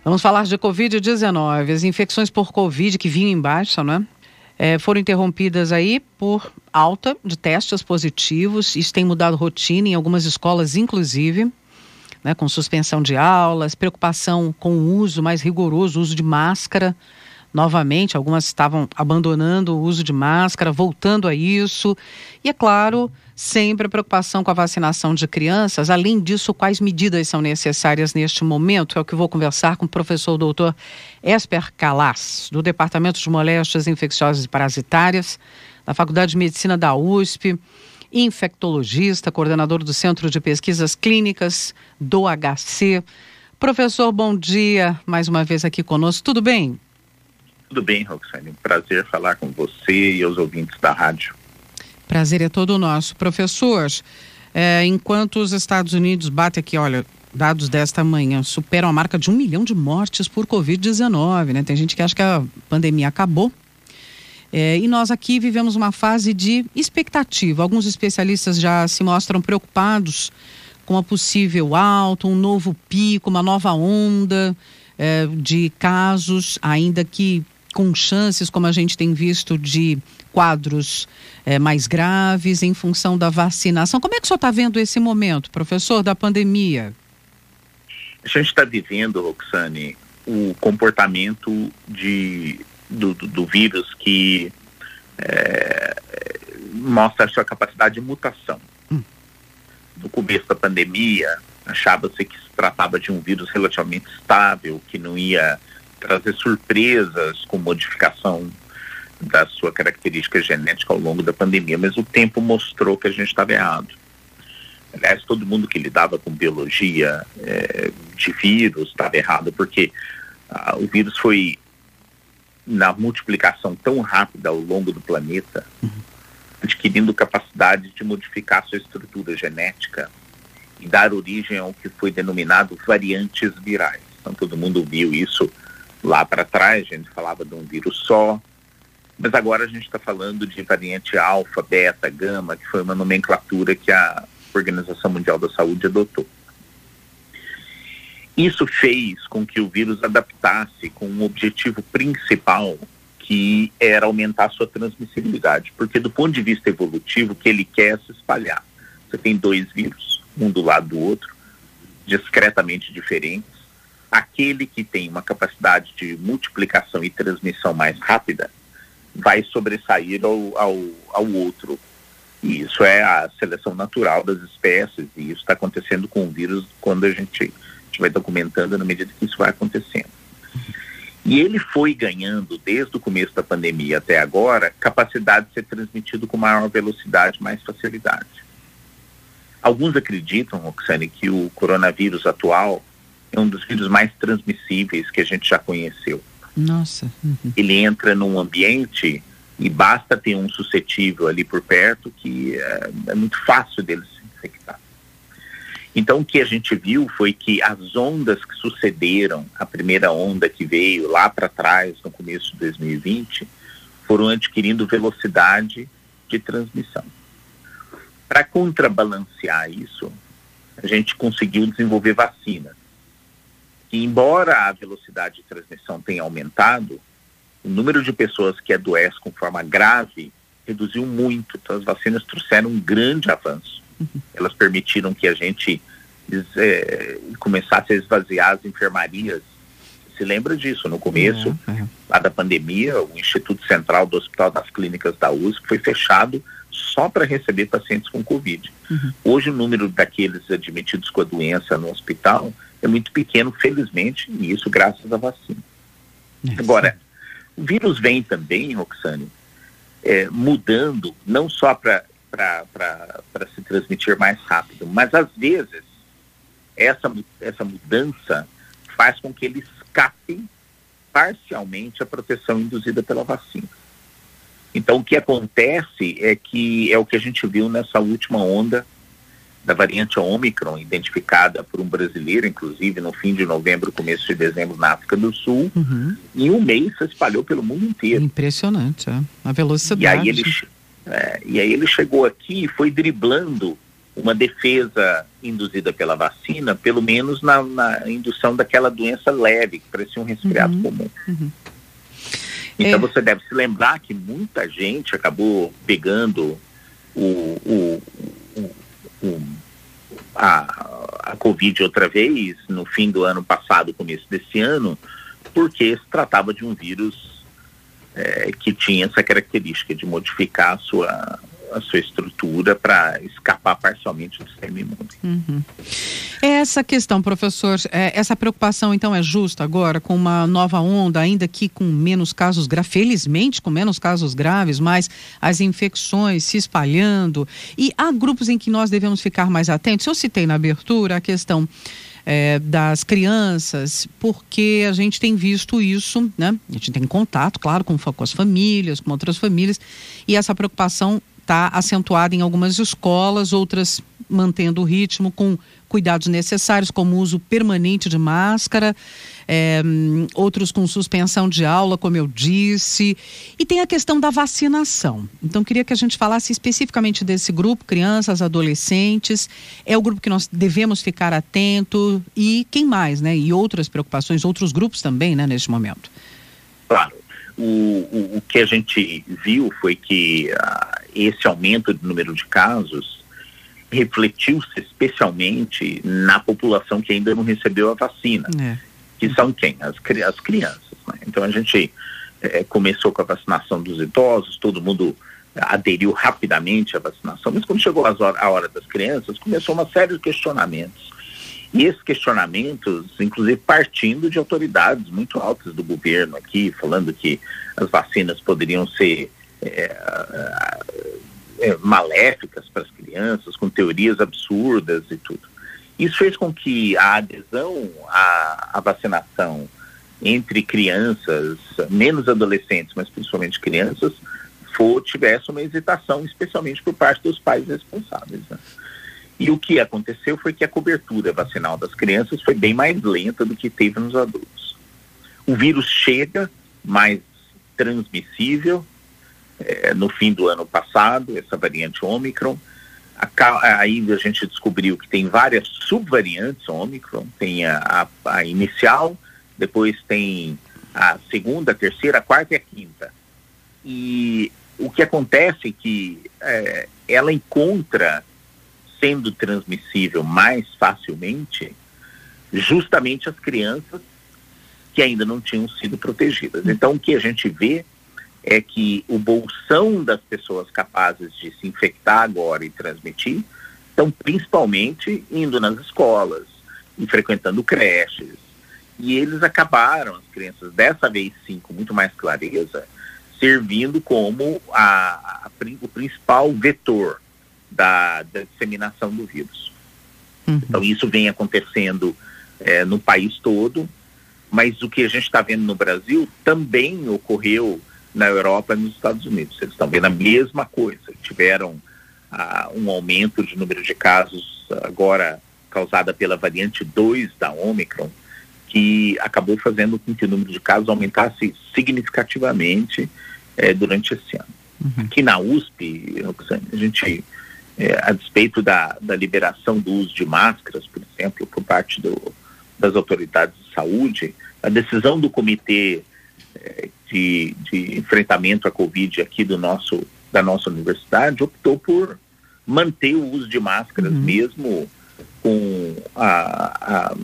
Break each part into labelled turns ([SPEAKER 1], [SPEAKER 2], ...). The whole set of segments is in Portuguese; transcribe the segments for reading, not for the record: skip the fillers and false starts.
[SPEAKER 1] Vamos falar de Covid-19. As infecções por Covid que vinham em baixa, não é? Foram interrompidas aí por alta de testes positivos. Isso tem mudado rotina em algumas escolas, inclusive, né, com suspensão de aulas, preocupação com o uso mais rigoroso, o uso de máscara. Novamente, algumas estavam abandonando o uso de máscara, voltando a isso. E, é claro, sempre a preocupação com a vacinação de crianças. Além disso, quais medidas são necessárias neste momento? É o que vou conversar com o professor doutor Esper Calas, do Departamento de Moléstias Infecciosas e Parasitárias, da Faculdade de Medicina da USP, infectologista, coordenador do Centro de Pesquisas Clínicas do HC. Professor, bom dia, mais uma vez aqui conosco. Tudo bem?
[SPEAKER 2] Tudo bem, Roxane. Um prazer falar com você e os ouvintes da rádio.
[SPEAKER 1] Prazer é todo nosso. Professor, enquanto os Estados Unidos batem aqui, olha, dados desta manhã, superam a marca de 1 milhão de mortes por Covid-19, né? Tem gente que acha que a pandemia acabou. E nós aqui vivemos uma fase de expectativa. Alguns especialistas já se mostram preocupados com a possível alta, um novo pico, uma nova onda de casos, ainda que com chances, como a gente tem visto, de quadros mais graves em função da vacinação. Como é que o senhor está vendo esse momento, professor, da pandemia?
[SPEAKER 2] A gente está vivendo, Roxane, o comportamento do vírus que mostra a sua capacidade de mutação. No começo da pandemia, achava-se que se tratava de um vírus relativamente estável, que não ia trazer surpresas com modificação da sua característica genética ao longo da pandemia, mas o tempo mostrou que a gente estava errado. Aliás, todo mundo que lidava com biologia de vírus estava errado, porque o vírus foi na multiplicação tão rápida ao longo do planeta, adquirindo capacidade de modificar sua estrutura genética e dar origem ao que foi denominado variantes virais. Então todo mundo viu isso lá para trás, a gente falava de um vírus só, mas agora a gente está falando de variante alfa, beta, gama, que foi uma nomenclatura que a Organização Mundial da Saúde adotou. Isso fez com que o vírus adaptasse com um objetivo principal, que era aumentar a sua transmissibilidade, porque do ponto de vista evolutivo, o que ele quer é se espalhar. Você tem dois vírus, um do lado do outro, discretamente diferentes. Aquele que tem uma capacidade de multiplicação e transmissão mais rápida vai sobressair ao outro. E isso é a seleção natural das espécies, e isso está acontecendo com o vírus quando a gente vai documentando na medida que isso vai acontecendo. E ele foi ganhando, desde o começo da pandemia até agora, capacidade de ser transmitido com maior velocidade, mais facilidade. Alguns acreditam, Roxane, que o coronavírus atual é um dos vírus mais transmissíveis que a gente já conheceu.
[SPEAKER 1] Nossa.
[SPEAKER 2] Ele entra num ambiente e basta ter um suscetível ali por perto que é muito fácil dele se infectar. Então o que a gente viu foi que as ondas que sucederam, a primeira onda que veio lá para trás, no começo de 2020, foram adquirindo velocidade de transmissão. Para contrabalancear isso, a gente conseguiu desenvolver vacina. E embora a velocidade de transmissão tenha aumentado, o número de pessoas que adoecem com forma grave reduziu muito. Então as vacinas trouxeram um grande avanço. Elas permitiram que a gente começasse a esvaziar as enfermarias. Se lembra disso, no começo lá da pandemia, o Instituto Central do Hospital das Clínicas da USP foi fechado só para receber pacientes com Covid. Hoje o número daqueles admitidos com a doença no hospital é muito pequeno, felizmente, e isso graças à vacina. Agora, o vírus vem também, Roxane, mudando, não só para se transmitir mais rápido, mas às vezes essa mudança faz com que ele escape parcialmente a proteção induzida pela vacina. Então o que acontece é que é o que a gente viu nessa última onda da variante Ômicron, identificada por um brasileiro, inclusive no fim de novembro, começo de dezembro, na África do Sul. Em um mês se espalhou pelo mundo inteiro.
[SPEAKER 1] Impressionante, a velocidade.
[SPEAKER 2] E aí ele chegou aqui e foi driblando uma defesa induzida pela vacina, pelo menos na indução daquela doença leve, que parecia um resfriado comum. Então você deve se lembrar que muita gente acabou pegando a Covid outra vez no fim do ano passado, começo desse ano, porque se tratava de um vírus que tinha essa característica de modificar a sua estrutura para escapar parcialmente do sistema imune.
[SPEAKER 1] Essa questão, professor, essa preocupação então é justa agora com uma nova onda, ainda que com menos casos graves, felizmente com menos casos graves, mas as infecções se espalhando, e há grupos em que nós devemos ficar mais atentos. Eu citei na abertura a questão das crianças, porque a gente tem visto isso, né? A gente tem contato, claro, com as famílias, com outras famílias, e essa preocupação está acentuada em algumas escolas, outras mantendo o ritmo com cuidados necessários, como o uso permanente de máscara, outros com suspensão de aula, como eu disse, e tem a questão da vacinação. Então, queria que a gente falasse especificamente desse grupo, crianças, adolescentes, é o grupo que nós devemos ficar atento, e quem mais, né? E outras preocupações, outros grupos também, né, neste momento.
[SPEAKER 2] Claro. O que a gente viu foi que esse aumento do número de casos refletiu-se especialmente na população que ainda não recebeu a vacina, que são quem? As crianças, né? Então a gente começou com a vacinação dos idosos, todo mundo aderiu rapidamente à vacinação, mas quando chegou a hora das crianças, começou uma série de questionamentos. E esses questionamentos, inclusive partindo de autoridades muito altas do governo aqui, falando que as vacinas poderiam ser maléficas para as crianças, com teorias absurdas e tudo. Isso fez com que a adesão à vacinação entre crianças, menos adolescentes, mas principalmente crianças, tivesse uma hesitação, especialmente por parte dos pais responsáveis, né? E o que aconteceu foi que a cobertura vacinal das crianças foi bem mais lenta do que teve nos adultos. O vírus chega mais transmissível no fim do ano passado, essa variante Ômicron. Aí a gente descobriu que tem várias subvariantes Ômicron, tem a inicial, depois tem a segunda, a terceira, a quarta e a quinta. E o que acontece é que ela encontra, sendo transmissível mais facilmente, justamente as crianças que ainda não tinham sido protegidas. Então, o que a gente vê é que o bolsão das pessoas capazes de se infectar agora e transmitir estão principalmente indo nas escolas e frequentando creches. E eles acabaram, as crianças, dessa vez sim, com muito mais clareza, servindo como o principal vetor da disseminação do vírus. Então isso vem acontecendo no país todo, mas o que a gente está vendo no Brasil também ocorreu na Europa e nos Estados Unidos. Eles estão vendo a mesma coisa. Tiveram um aumento de número de casos agora causada pela variante 2 da Ômicron, que acabou fazendo com que o número de casos aumentasse significativamente durante esse ano. Aqui na USP, a gente, a despeito da liberação do uso de máscaras, por exemplo, por parte das autoridades de saúde, a decisão do comitê de enfrentamento à Covid aqui da nossa universidade optou por manter o uso de máscaras, mesmo com a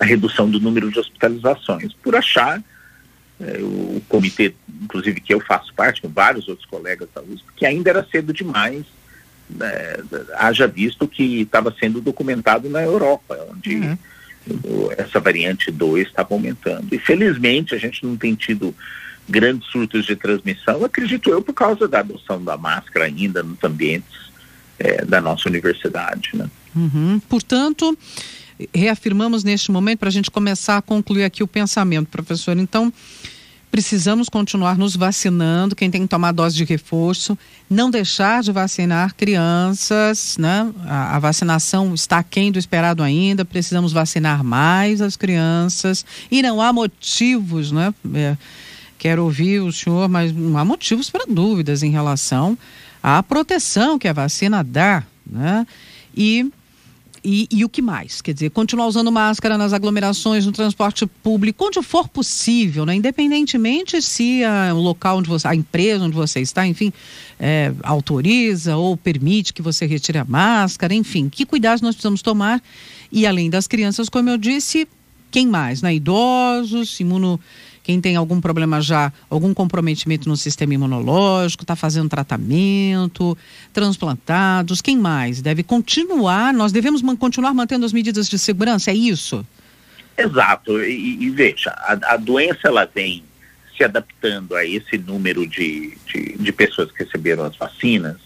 [SPEAKER 2] redução do número de hospitalizações, por achar, o comitê, inclusive que eu faço parte, com vários outros colegas da USP, que ainda era cedo demais, haja visto que estava sendo documentado na Europa, onde essa variante 2 estava aumentando. E felizmente a gente não tem tido grandes surtos de transmissão, acredito eu, por causa da adoção da máscara ainda nos ambientes da nossa universidade, né?
[SPEAKER 1] Portanto, reafirmamos neste momento, para a gente começar a concluir aqui o pensamento, professor, então precisamos continuar nos vacinando, quem tem que tomar dose de reforço, não deixar de vacinar crianças, né? A vacinação está aquém do esperado ainda, precisamos vacinar mais as crianças e não há motivos, né? Quero ouvir o senhor, mas não há motivos para dúvidas em relação à proteção que a vacina dá, né? E E o que mais? Quer dizer, continuar usando máscara nas aglomerações, no transporte público, onde for possível, né? Independentemente se o local onde você, a empresa onde você está, enfim, autoriza ou permite que você retire a máscara, enfim, que cuidados nós precisamos tomar. E além das crianças, como eu disse, quem mais? Né? Idosos, quem tem algum problema já, algum comprometimento no sistema imunológico, está fazendo tratamento, transplantados, quem mais? Deve continuar, nós devemos continuar mantendo as medidas de segurança, é isso?
[SPEAKER 2] Exato, e veja, a doença ela vem se adaptando a esse número de pessoas que receberam as vacinas,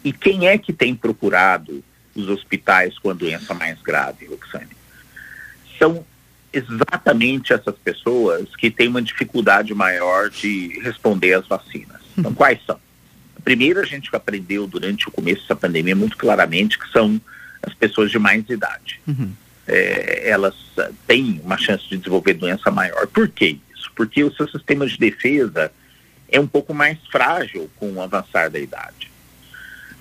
[SPEAKER 2] e quem é que tem procurado os hospitais com a doença mais grave, Roxane? São exatamente essas pessoas que têm uma dificuldade maior de responder às vacinas. Então, quais são? Primeiro, a gente aprendeu durante o começo dessa pandemia muito claramente que são as pessoas de mais idade. Elas têm uma chance de desenvolver doença maior. Por que isso? Porque o seu sistema de defesa é um pouco mais frágil com o avançar da idade.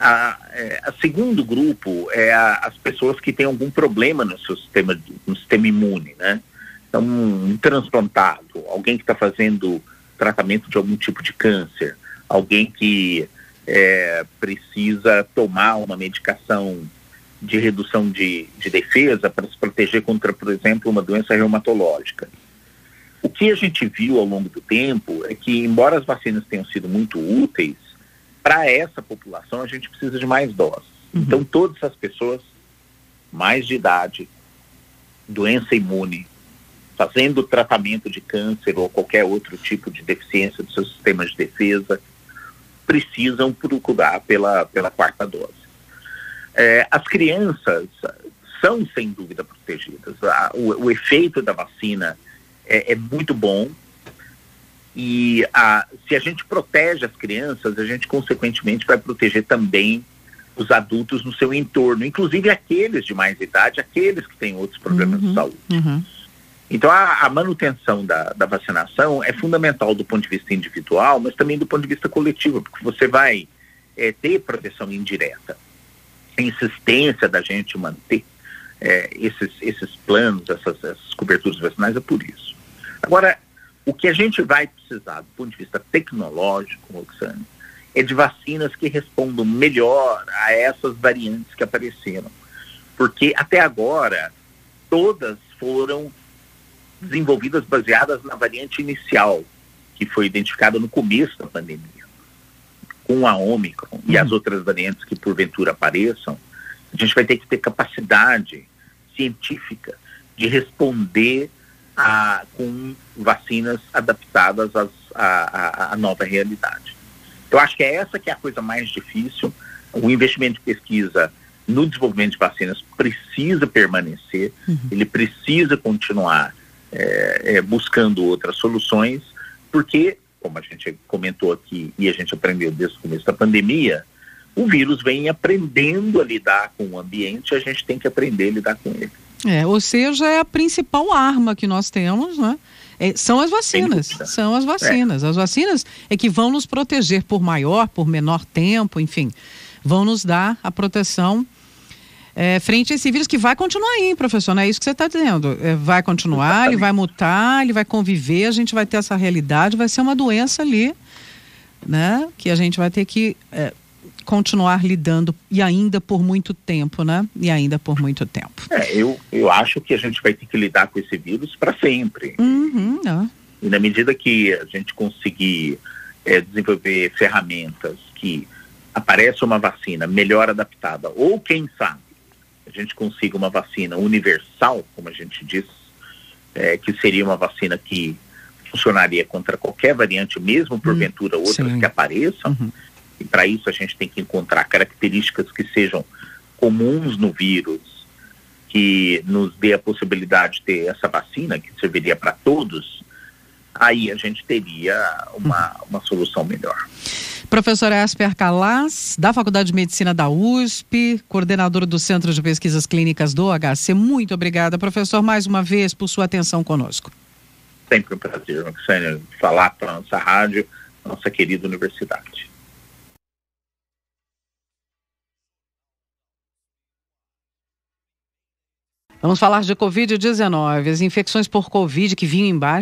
[SPEAKER 2] A segundo grupo é as pessoas que têm algum problema no seu sistema imune, né? Então, um transplantado, alguém que está fazendo tratamento de algum tipo de câncer, alguém que precisa tomar uma medicação de redução de defesa para se proteger contra, por exemplo, uma doença reumatológica. O que a gente viu ao longo do tempo é que, embora as vacinas tenham sido muito úteis, para essa população a gente precisa de mais doses. Então, todas as pessoas mais de idade, doença imune, fazendo tratamento de câncer ou qualquer outro tipo de deficiência do seu sistema de defesa, precisam procurar pela quarta dose. As crianças são, sem dúvida, protegidas. O efeito da vacina é muito bom. E se a gente protege as crianças, a gente consequentemente vai proteger também os adultos no seu entorno, inclusive aqueles de mais idade, aqueles que têm outros problemas de saúde. Então a manutenção da vacinação é fundamental do ponto de vista individual, mas também do ponto de vista coletivo, porque você vai ter proteção indireta. A insistência da gente manter esses planos, essas coberturas vacinais é por isso. Agora, o que a gente vai precisar do ponto de vista tecnológico, Roxane, é de vacinas que respondam melhor a essas variantes que apareceram. Porque até agora, todas foram desenvolvidas baseadas na variante inicial, que foi identificada no começo da pandemia. Com a Ômicron e as outras variantes que porventura apareçam, a gente vai ter que ter capacidade científica de responder com vacinas adaptadas à nova realidade. Eu acho que essa que é a coisa mais difícil. O investimento de pesquisa no desenvolvimento de vacinas precisa permanecer, ele precisa continuar buscando outras soluções, porque, como a gente comentou aqui e a gente aprendeu desde o começo da pandemia, o vírus vem aprendendo a lidar com o ambiente e a gente tem que aprender a lidar com ele.
[SPEAKER 1] Ou seja, é a principal arma que nós temos, né? São as vacinas, são as vacinas. As vacinas é que vão nos proteger por menor tempo, enfim, vão nos dar a proteção frente a esse vírus que vai continuar aí, professor, não é isso que você está dizendo? Vai continuar, exatamente. Ele vai mutar, ele vai conviver, a gente vai ter essa realidade, vai ser uma doença ali, né? Que a gente vai ter que continuar lidando e ainda por muito tempo, né? E ainda por muito tempo.
[SPEAKER 2] Eu acho que a gente vai ter que lidar com esse vírus para sempre. E na medida que a gente conseguir desenvolver ferramentas que apareça uma vacina melhor adaptada, ou quem sabe, a gente consiga uma vacina universal, como a gente diz, que seria uma vacina que funcionaria contra qualquer variante, mesmo porventura outras que apareçam. E para isso a gente tem que encontrar características que sejam comuns no vírus, que nos dê a possibilidade de ter essa vacina, que serviria para todos. Aí a gente teria uma solução melhor.
[SPEAKER 1] Professor Ésper Calas, da Faculdade de Medicina da USP, coordenador do Centro de Pesquisas Clínicas do HC. Muito obrigada, professor, mais uma vez por sua atenção conosco.
[SPEAKER 2] Sempre um prazer, Roxane, falar para a nossa rádio, nossa querida universidade.
[SPEAKER 1] Vamos falar de Covid-19. As infecções por Covid que vinham embaixo